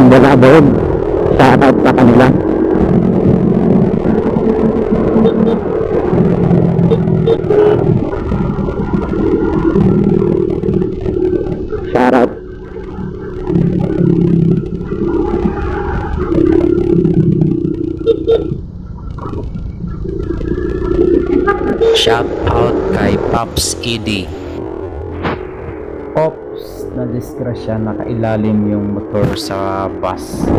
Malabon. Shout out sa kanila. Shout out. Shout out kay Pops ED. Pops, na-disgrasya, nakailalim yung motor sa bus.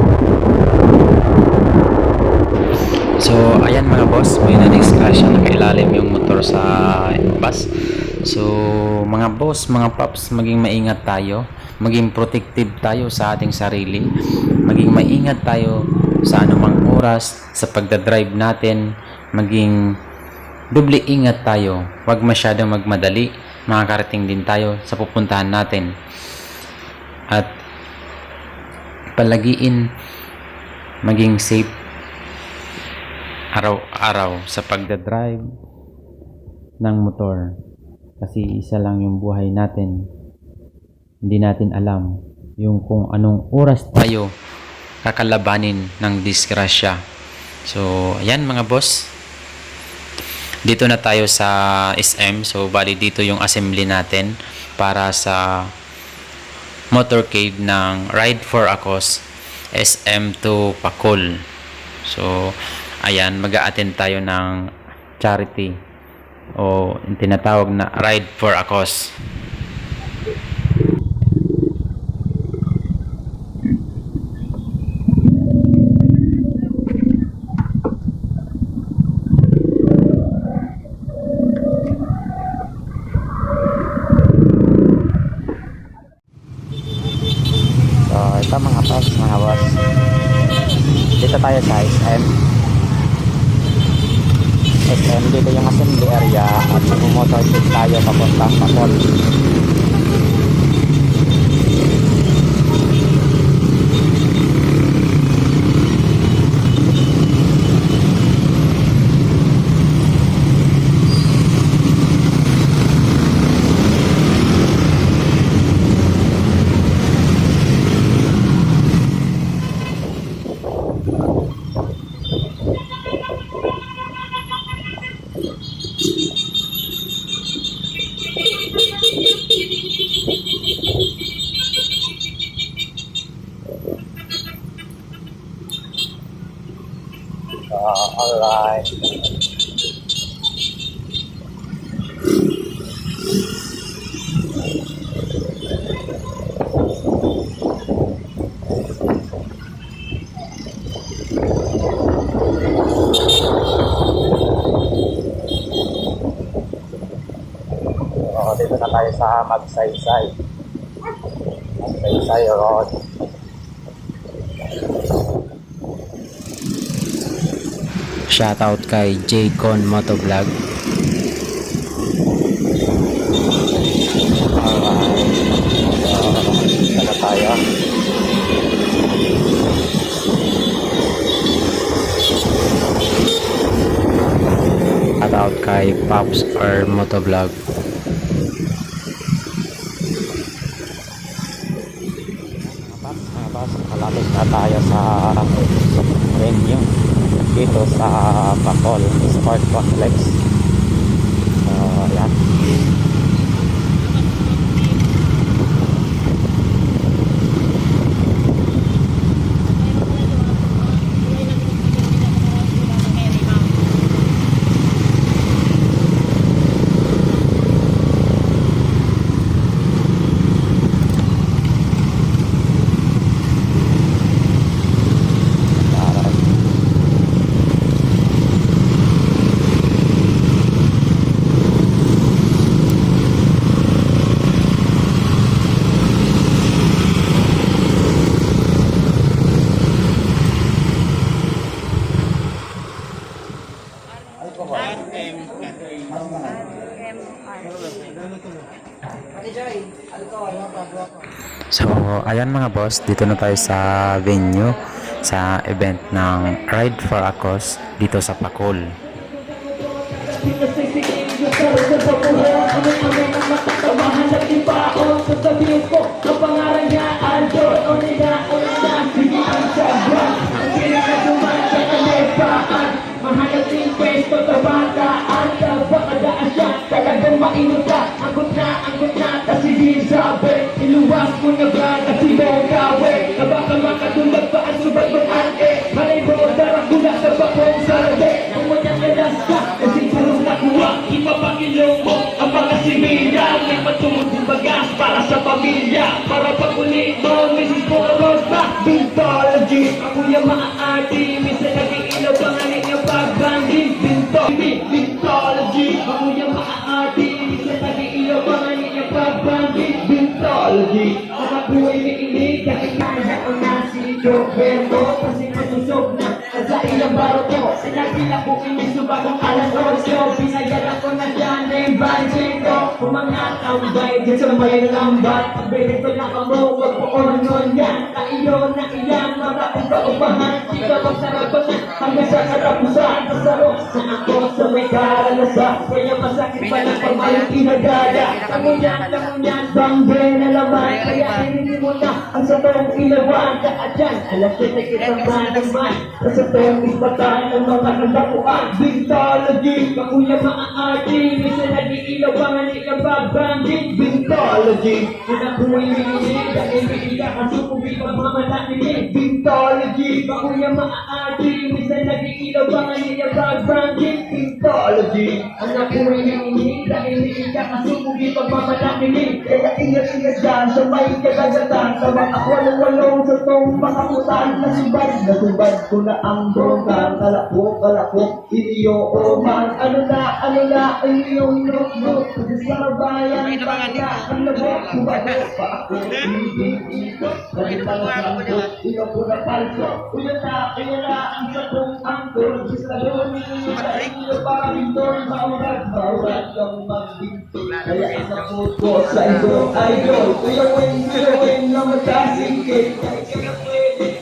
So, ayan mga boss, may na-disgrasya, nakailalim yung motor sa bus. So, mga boss, mga Pops, maging maingat tayo. Maging protective tayo sa ating sarili. Maging maingat tayo sa anumang oras, sa pagdadrive natin. Maging doble ingat tayo. Huwag masyadong magmadali. Makakarating din tayo sa pupuntahan natin. At palagiin maging safe araw-araw sa pagdadrive ng motor. Kasi isa lang yung buhay natin. Hindi natin alam yung kung anong oras tayo kakalabanin ng disgrasya. So, ayan mga boss. Dito na tayo sa SM. So, bali dito yung assembly natin para sa motorcade ng Ride for a Cause SM to Pacol. So, ayan, mag-a-attend tayo ng charity o yung tinatawag na Ride for a Cause. Ito mga boss, dito tayo sa SM. Dito yung assembly area at mag-motorcade tayo papuntang Pacol. Alright. Dito na tayo sa Magsaysay Road. Shoutout kay J-Con Motovlog. Dito na tayo. Shoutout kay Pops or Motovlog. Malapit na tayo sa venue dito sa Pacol Sport Complex. So, ayan. So, ayan mga boss, dito na tayo sa venue sa event ng Ride for a Cause dito sa Pacol. Sasabihin ko, ang pangalan niya Aldo, o nila, ako na ba kasi mo gawin na baka makatulad pa ang subat ng ante. Malay mo, darang gula sa bakong sarade. Kung manyang nalas ka, kasi puro nakuha. Ipapakilong mo ang mga similya. May matulog ng bagas para sa pamilya. Para pag ulit mo, Mrs. Poros na Bintology. Ako yung maaarti, minsan nag-iilaw pa nga ninyong pag-branding. Bintology. Ako yung maaarti, minsan nag-iilaw pa nga ninyong pag-branding. Bintology. Mga buhay ni inig, kahit kaya ko na si Roberto. Kasi masusog na sa ilang baro ko. Sinagila ko inisubag ang alas osyo. Pinayaran ko na dyan na yung bansin ko. Kung mga tambay, dyan sa may lambat. Pagbirito na ka mo, wag po onon yan. Kaiyo na iyan, mga upa-upahan. Di ka magsarapan hanggang sa katapusan. Masaro na ako sa may karanasan. Kaya masakit pa lang pag mayong inagada. Tamunyan, bangge na laman. Kaya hindi mo na ang sa tong ilawan. Kaya dyan, alas ko na kitang manaman. Sa tong ispatan ng mga nagdapuan. Bintology, kakuya maaarti. Minsan nag-iilawangan ikababanggit. Bintology, kinakuha yung hinilig. Dahil may ikakasukubi pag mamalakinig. Bintology, kakuya maaarti. Minsan nag-iilawangan ikababanggit. Bintology, ang nakuha yung hinilig. Dahil may ikakasukubi pag mamalakinig. Kaya ingat-ingat dyan sa may kagagatan. Sa mga walong-walong sa tong makamutan. Nasubad ko na ang brokan. Kalapok, iniyo o man. Ano na, ang iyong notebook. Sa bayan, bangka, ang labok. Subado pa ako, ibig-ibig. Dahil talagang ko, iyo ko na palso. Uyan na, ang satong angkol. Sa loni, sa iyo para bintol. Maurat kang magbinto. Kaya isapot ko sa iyo, idol. Uyawin na matasingkit.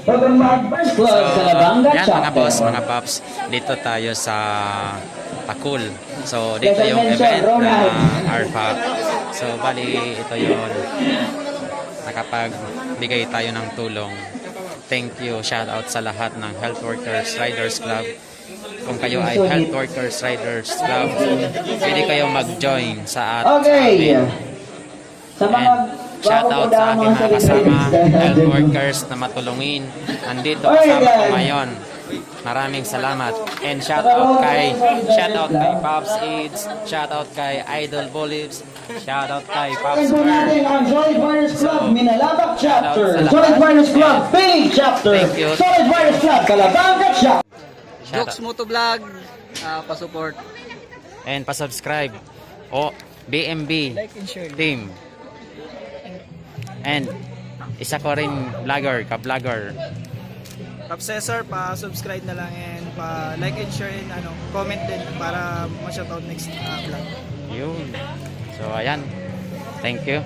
First So, Club sa Labanga yan mga Chapter. boss, mga paps, dito tayo sa Takul. So, dito yung event na RFAP. So, bali, ito yun. Nakapagbigay tayo ng tulong. Thank you, shout out sa lahat ng Health Workers Riders Club. Kung kayo ay Health Workers Riders Club, pwede kayo mag-join sa Okay. amin. Sa mga Shout out sa aking mga kasama, health workers na matulungin. Nandito kasama ko ngayon. Maraming salamat. And shout out kay Pops Aids, shout out kay Idol Bolives, shout out kay Pops po natin ang Solid Fighters Club Minalabak Chapter, Shout out sa Solid lahat. Fighters Club Philly Chapter, Thank you. Solid Fighters Club Calabanga Chapter. Shout Jokes out. Motovlog, pa-support. And pa-subscribe. O, BMB Like and share. team. And isa ko rin vlogger, ka-vlogger. Top Cesar, pa-subscribe na lang and pa-like and share and comment din para ma-shoutout next vlog. Yun. So, ayan. Thank you.